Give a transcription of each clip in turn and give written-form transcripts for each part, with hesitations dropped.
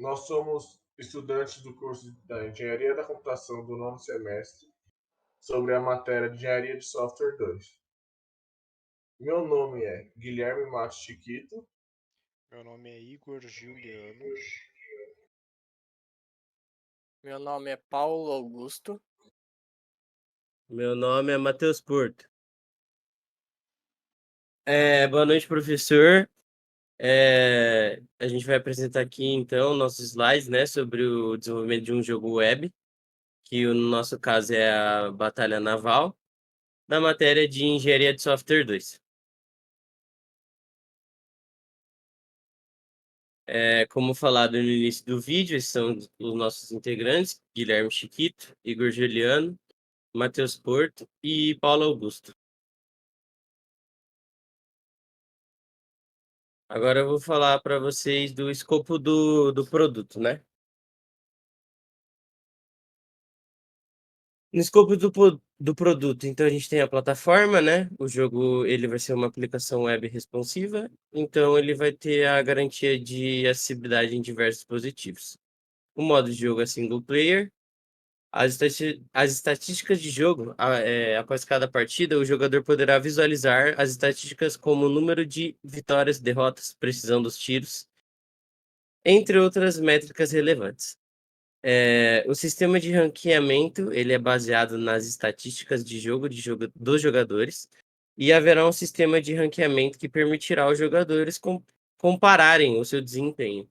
Nós somos estudantes do curso da Engenharia da Computação do nono semestre, sobre a matéria de Engenharia de Software 2. Meu nome é Guilherme Matos Chiquito. Meu nome é Igor Giuliano. Meu nome é Paulo Augusto. Meu nome é Matheus Porto. Boa noite, professor. A gente vai apresentar aqui, então, nossos slides, né, sobre o desenvolvimento de um jogo web, que no nosso caso é a Batalha Naval, da matéria de Engenharia de Software 2. Como falado no início do vídeo, esses são os nossos integrantes: Guilherme Chiquito, Igor Juliano, Matheus Porto e Paulo Augusto. Agora eu vou falar para vocês do escopo do produto, né? No escopo do produto, então a gente tem a plataforma, né? O jogo ele vai ser uma aplicação web responsiva, então ele vai ter a garantia de acessibilidade em diversos dispositivos. O modo de jogo é single player. As estatísticas de jogo, após cada partida, o jogador poderá visualizar as estatísticas como o número de vitórias, derrotas, precisão dos tiros, entre outras métricas relevantes. O sistema de ranqueamento ele é baseado nas estatísticas de jogo dos jogadores, e haverá um sistema de ranqueamento que permitirá aos jogadores compararem o seu desempenho.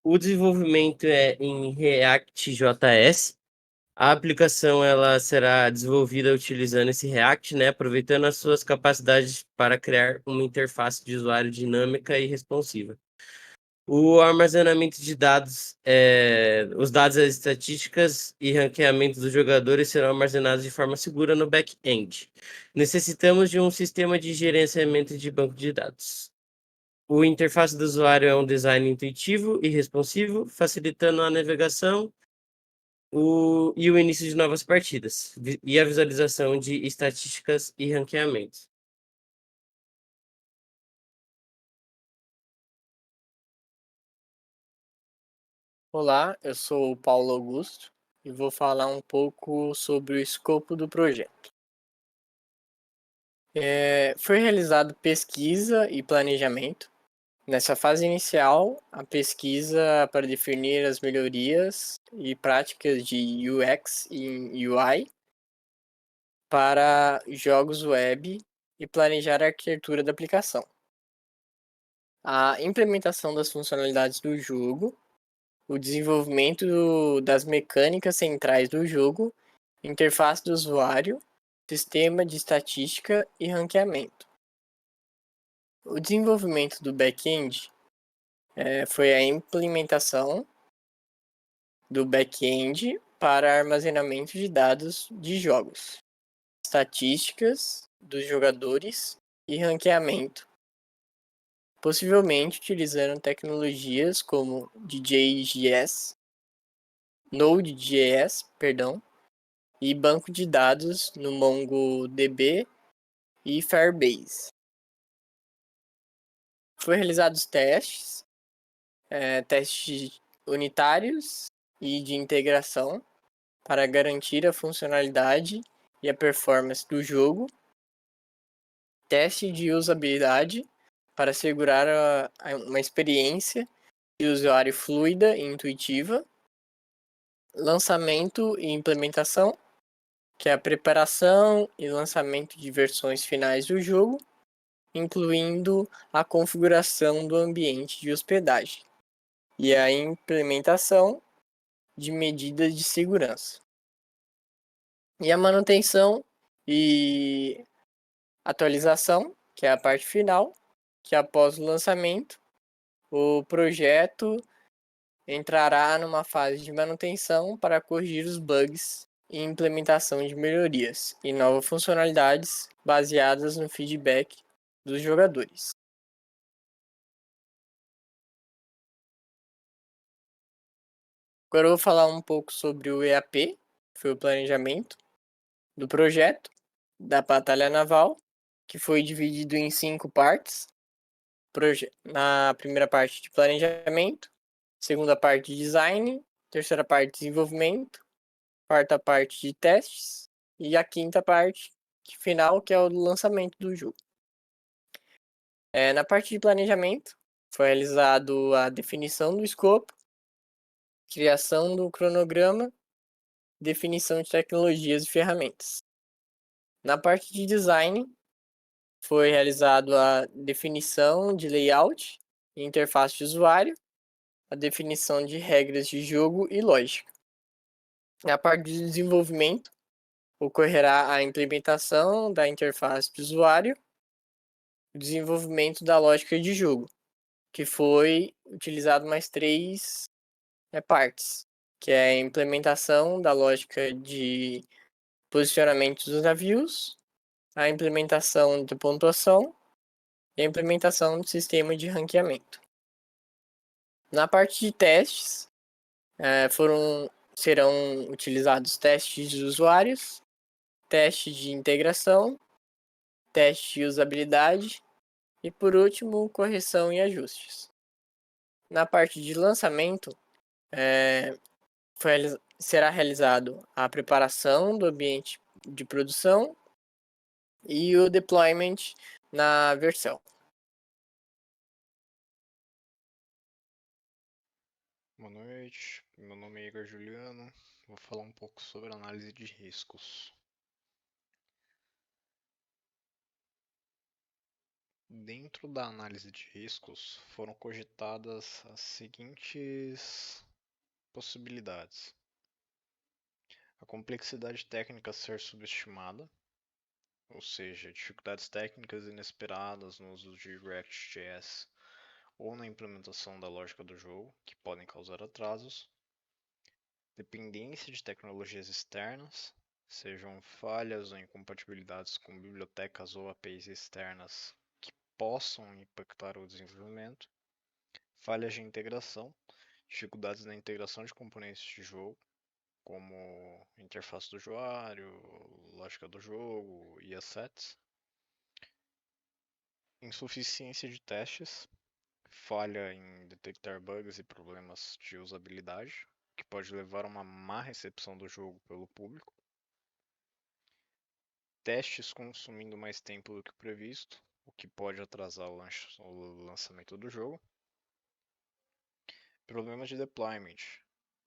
O desenvolvimento é em React.js. A aplicação ela será desenvolvida utilizando esse React, né, aproveitando as suas capacidades para criar uma interface de usuário dinâmica e responsiva. O armazenamento de dados, os dados, as estatísticas e ranqueamento dos jogadores serão armazenados de forma segura no back-end. Necessitamos de um sistema de gerenciamento de banco de dados. O interface do usuário é um design intuitivo e responsivo, facilitando a navegação e o início de novas partidas, e a visualização de estatísticas e ranqueamentos. Olá, eu sou o Paulo Augusto e vou falar um pouco sobre o escopo do projeto. Foi realizado pesquisa e planejamento. Nessa fase inicial, a pesquisa para definir as melhorias e práticas de UX e UI para jogos web e planejar a arquitetura da aplicação. A implementação das funcionalidades do jogo, o desenvolvimento das mecânicas centrais do jogo, interface do usuário, sistema de estatística e ranqueamento. O desenvolvimento do back-end foi a implementação do back-end para armazenamento de dados de jogos, estatísticas dos jogadores e ranqueamento, possivelmente utilizando tecnologias como Node.js, e banco de dados no MongoDB e Firebase. Foi realizados testes unitários e de integração para garantir a funcionalidade e a performance do jogo, teste de usabilidade para assegurar uma experiência de usuário fluida e intuitiva, lançamento e implementação, que é a preparação e lançamento de versões finais do jogo, incluindo a configuração do ambiente de hospedagem e a implementação de medidas de segurança. E a manutenção e atualização, que é a parte final, que após o lançamento, o projeto entrará numa fase de manutenção para corrigir os bugs e implementação de melhorias e novas funcionalidades baseadas no feedback dos jogadores. Agora eu vou falar um pouco sobre o EAP, que foi o planejamento do projeto da Batalha Naval, que foi dividido em 5 partes. Na primeira parte de planejamento, segunda parte de design, terceira parte de desenvolvimento, quarta parte de testes e a quinta parte final, que é o lançamento do jogo. Na parte de planejamento, foi realizado a definição do escopo, criação do cronograma, definição de tecnologias e ferramentas. Na parte de design, foi realizado a definição de layout e interface de usuário, a definição de regras de jogo e lógica. Na parte de desenvolvimento, ocorrerá a implementação da interface de usuário, o desenvolvimento da lógica de jogo, que foi utilizado mais 3 partes, que é a implementação da lógica de posicionamento dos navios, a implementação de pontuação e a implementação do sistema de ranqueamento. Na parte de testes, serão utilizados testes de usuários, teste de integração, teste de usabilidade e, por último, correção e ajustes. Na parte de lançamento, será realizado a preparação do ambiente de produção e o deployment na versão. Boa noite, meu nome é Igor Juliano, vou falar um pouco sobre análise de riscos. Dentro da análise de riscos foram cogitadas as seguintes possibilidades: a complexidade técnica ser subestimada, ou seja, dificuldades técnicas inesperadas no uso de React.js ou na implementação da lógica do jogo, que podem causar atrasos, dependência de tecnologias externas, sejam falhas ou incompatibilidades com bibliotecas ou APIs externas que possam impactar o desenvolvimento, falhas de integração, dificuldades na integração de componentes de jogo, como interface do usuário, lógica do jogo e assets, insuficiência de testes, falha em detectar bugs e problemas de usabilidade, que pode levar a uma má recepção do jogo pelo público, testes consumindo mais tempo do que previsto, o que pode atrasar o lançamento do jogo, problemas de deployment,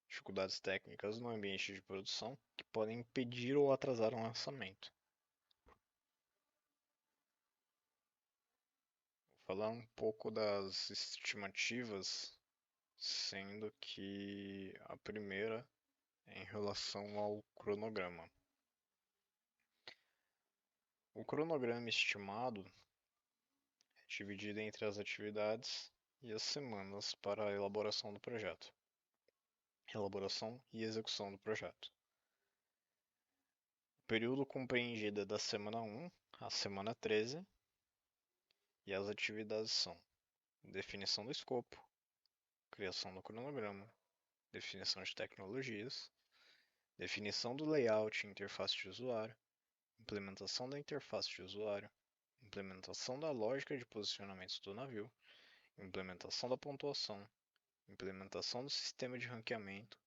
dificuldades técnicas no ambiente de produção, que podem impedir ou atrasar o lançamento. Vou falar um pouco das estimativas, sendo que a primeira é em relação ao cronograma. O cronograma estimado é dividido entre as atividades e as semanas para a elaboração do projeto. Elaboração e execução do projeto. O período compreendido é da semana 1 à semana 13 e as atividades são definição do escopo, criação do cronograma, definição de tecnologias, definição do layout e interface de usuário, implementação da interface de usuário, implementação da lógica de posicionamento do navio, implementação da pontuação, implementação do sistema de ranqueamento,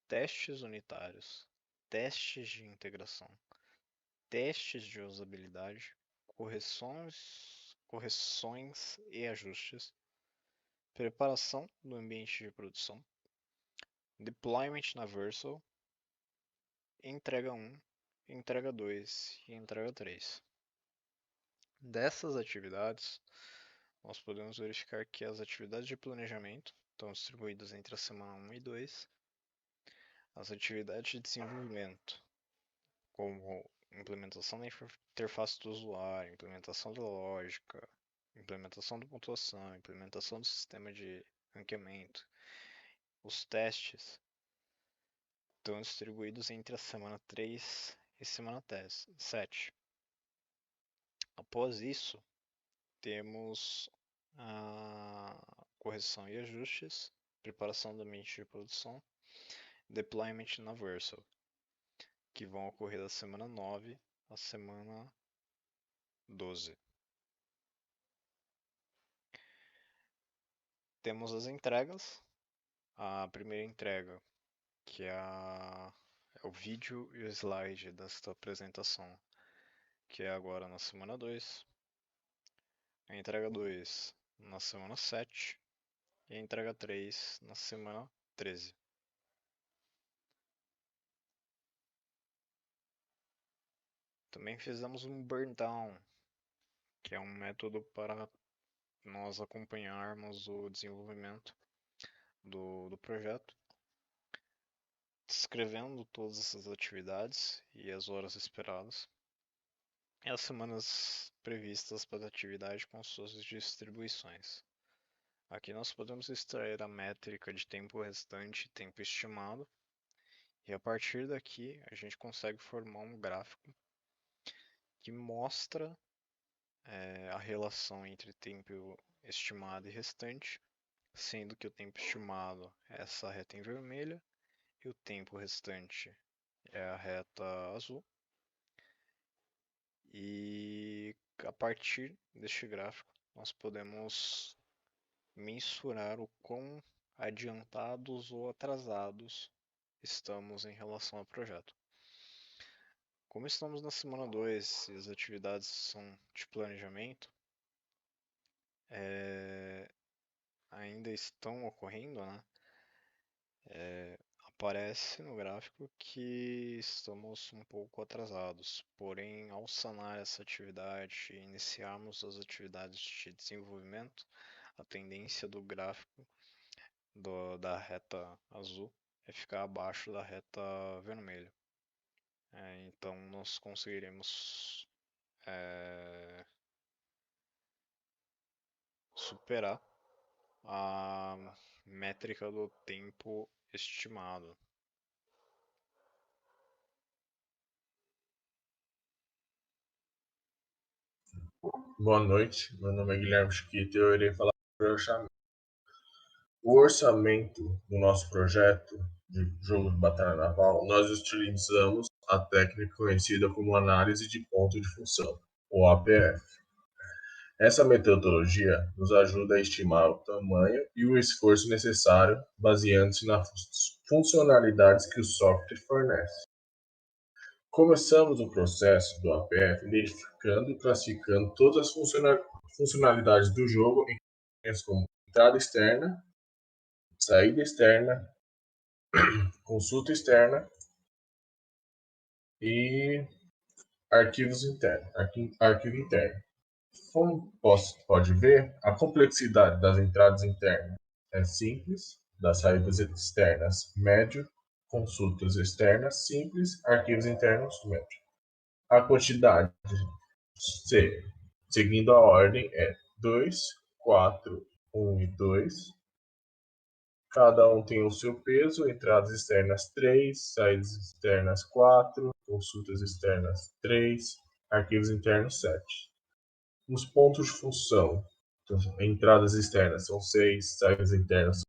testes unitários, testes de integração, testes de usabilidade, correções e ajustes, preparação do ambiente de produção, deployment na Vercel, entrega 1, entrega 2 e entrega 3. Dessas atividades, nós podemos verificar que as atividades de planejamento estão distribuídas entre a semana 1 e 2, as atividades de desenvolvimento, como implementação da interface do usuário, implementação da lógica, implementação da pontuação, implementação do sistema de ranqueamento. Os testes estão distribuídos entre a semana 3 e semana 7. Após isso, temos a correção e ajustes, preparação do ambiente de produção, deployment na Vercel, que vão ocorrer da semana 9 à semana 12. Temos as entregas, a primeira entrega, que é o vídeo e o slide desta apresentação, que é agora na semana 2, a entrega 2 na semana 7 e a entrega 3 na semana 13. Também fizemos um burn down, que é um método para nós acompanharmos o desenvolvimento do projeto, descrevendo todas essas atividades e as horas esperadas, e as semanas previstas para a atividade com suas distribuições. Aqui nós podemos extrair a métrica de tempo restante e tempo estimado, e a partir daqui a gente consegue formar um gráfico que mostra a relação entre tempo estimado e restante, sendo que o tempo estimado é essa reta em vermelho e o tempo restante é a reta azul. E a partir deste gráfico nós podemos mensurar o quão adiantados ou atrasados estamos em relação ao projeto. Como estamos na semana 2 e as atividades são de planejamento, ainda estão ocorrendo, né? Aparece no gráfico que estamos um pouco atrasados, porém, ao sanar essa atividade e iniciarmos as atividades de desenvolvimento, a tendência do gráfico da reta azul é ficar abaixo da reta vermelha. Então, nós conseguiremos superar a métrica do tempo estimado. Boa noite, meu nome é Guilherme Chiquito e eu irei falar sobre o orçamento. O orçamento do nosso projeto de jogo de batalha naval, nós utilizamos a técnica conhecida como análise de ponto de função, ou APF. Essa metodologia nos ajuda a estimar o tamanho e o esforço necessário baseando-se nas funcionalidades que o software fornece. Começamos o processo do APF identificando e classificando todas as funcionalidades do jogo em categorias como entrada externa, saída externa, consulta externa e arquivos internos, arquivo interno. Como pode ver, a complexidade das entradas internas é simples, das saídas externas médio, consultas externas simples, arquivos internos médio. A quantidade seguindo a ordem é 2, 4, 1 e 2. Cada um tem o seu peso, entradas externas 3, saídas externas 4, consultas externas 3, arquivos internos 7. Os pontos de função, entradas externas são 6, saídas internas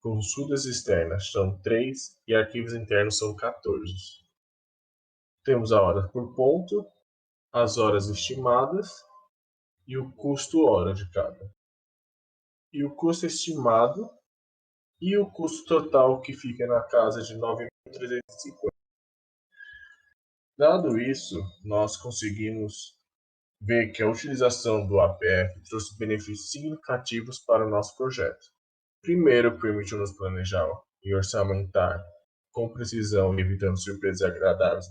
consultas externas são 3 e arquivos internos são 14. Temos a hora por ponto, as horas estimadas e o custo hora de cada. E o custo estimado e o custo total que fica na casa de 9.350. Dado isso, nós conseguimos ver que a utilização do APF trouxe benefícios significativos para o nosso projeto. Primeiro, permitiu-nos planejar e orçamentar com precisão e evitando surpresas agradáveis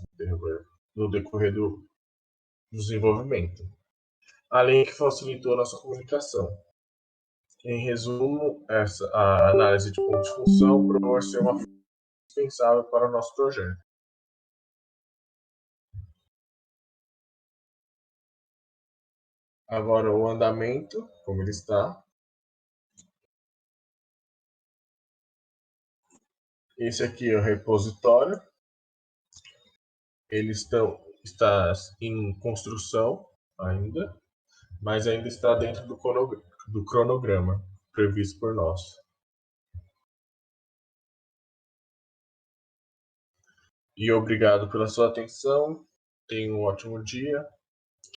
no decorrer do desenvolvimento, além que facilitou a nossa comunicação. Em resumo, a análise de ponto de função provou ser uma função indispensável para o nosso projeto. Agora o andamento, como ele está. Esse aqui é o repositório. Ele está em construção ainda, mas ainda está dentro do cronograma previsto por nós. E obrigado pela sua atenção. Tenha um ótimo dia.